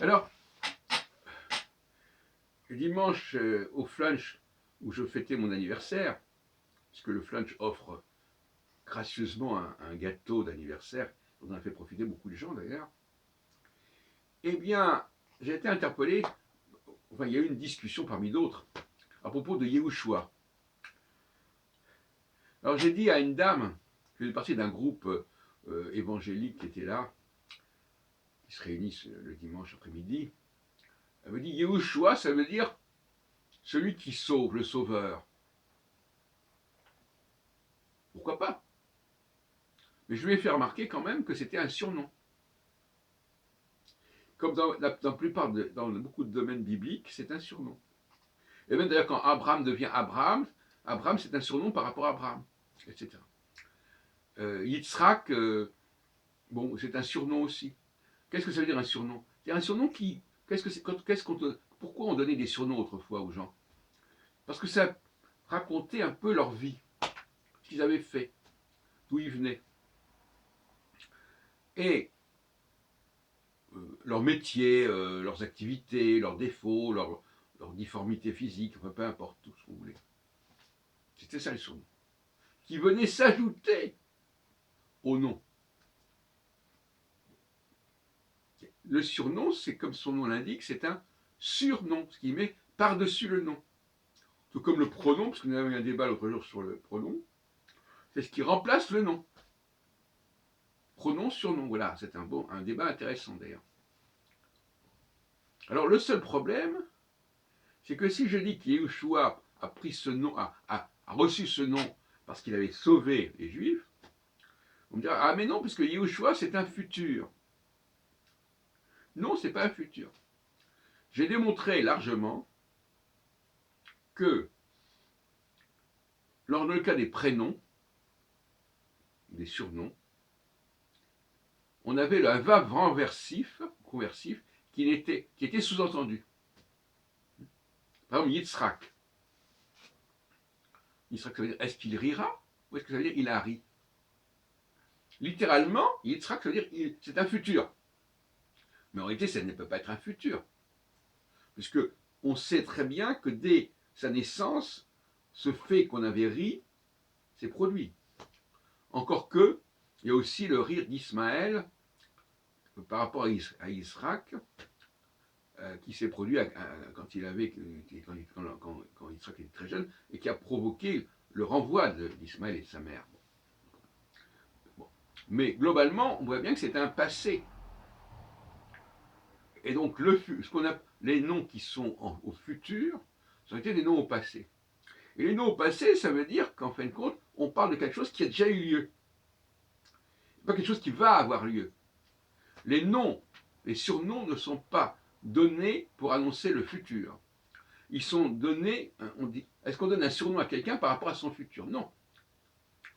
Alors, le dimanche, au Flunch, où je fêtais mon anniversaire, puisque le Flunch offre gracieusement un gâteau d'anniversaire, dont on a fait profiter beaucoup de gens d'ailleurs, eh bien, j'ai été interpellé, enfin, il y a eu une discussion parmi d'autres, à propos de Yehoshua. Alors, j'ai dit à une dame, qui faisait partie d'un groupe évangélique qui était là, qui se réunissent le dimanche après-midi, elle me dit Yehoshua, ça veut dire celui qui sauve, le sauveur. Pourquoi pas? Mais je lui ai fait remarquer quand même que c'était un surnom. Comme dans beaucoup de domaines bibliques, c'est un surnom. Et même d'ailleurs, quand Abraham devient Abraham, Abraham c'est un surnom par rapport à Abraham, etc. Yitzhak, bon, c'est un surnom aussi. Qu'est-ce que ça veut dire un surnom? C'est un surnom qui. Pourquoi on donnait des surnoms autrefois aux gens? Parce que ça racontait un peu leur vie, ce qu'ils avaient fait, d'où ils venaient. Et leur métier, leurs activités, leurs défauts, leur difformité physique, enfin peu importe, tout ce qu'on voulait. C'était ça le surnom. Qui venait s'ajouter au nom. Le surnom, c'est comme son nom l'indique, c'est un surnom, ce qui met par-dessus le nom. Tout comme le pronom, parce que nous avons eu un débat l'autre jour sur le pronom, c'est ce qui remplace le nom. Pronom, surnom, voilà, c'est un débat intéressant d'ailleurs. Alors le seul problème, c'est que si je dis qu'Yeshua a pris ce nom, a reçu ce nom parce qu'il avait sauvé les Juifs, on me dira, ah mais non, puisque Yeshua c'est un futur. Non, c'est pas un futur. J'ai démontré largement que, dans le cas des prénoms, des surnoms, on avait le vav conversif, qui était sous-entendu. Par exemple, Yitzhak. Yitzhak, ça veut dire est-ce qu'il rira ou est-ce que ça veut dire il a ri? Littéralement, Yitzhak, ça veut dire c'est un futur. Mais en réalité, ça ne peut pas être un futur. Puisque on sait très bien que dès sa naissance, ce fait qu'on avait ri s'est produit. Encore que, il y a aussi le rire d'Ismaël par rapport à Yitzhak, qui s'est produit quand Yitzhak était très jeune, et qui a provoqué le renvoi d'Ismaël et de sa mère. Bon. Mais globalement, on voit bien que c'est un passé. Et donc, les noms qui sont au futur, sont été des noms au passé. Et les noms au passé, ça veut dire qu'en fin de compte, on parle de quelque chose qui a déjà eu lieu. Pas quelque chose qui va avoir lieu. Les noms, les surnoms ne sont pas donnés pour annoncer le futur. Ils sont donnés, est-ce qu'on donne un surnom à quelqu'un par rapport à son futur? Non.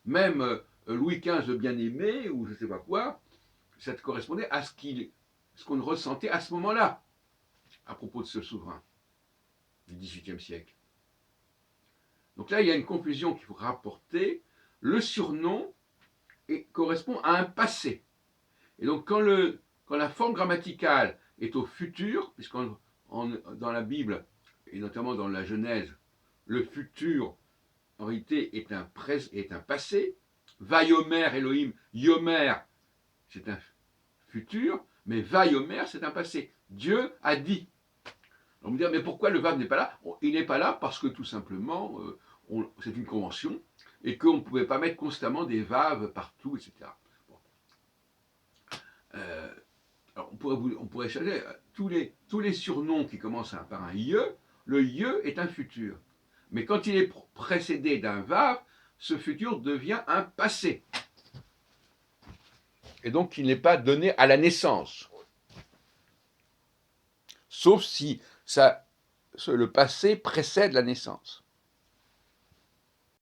Même Louis XV le bien-aimé, ou je ne sais pas quoi, ça correspondait à ce qu'on ressentait à ce moment-là, à propos de ce souverain du XVIIIe siècle. Donc là, il y a une confusion qu'il faut rapporter. Le surnom correspond à un passé. Et donc, quand la forme grammaticale est au futur, dans la Bible, et notamment dans la Genèse, le futur, en réalité, est un passé. Vayomer Elohim, Yomer, c'est un futur, mais Vayomer, c'est un passé. Dieu a dit. On me dit, mais pourquoi le Vav n'est pas là? Il n'est pas là parce que tout simplement, c'est une convention, et qu'on ne pouvait pas mettre constamment des Vav partout, etc. Bon. Alors on pourrait changer tous les surnoms qui commencent par un ye, le ye est un futur. Mais quand il est précédé d'un vav, ce futur devient un passé. Et donc il n'est pas donné à la naissance. Sauf si le passé précède la naissance.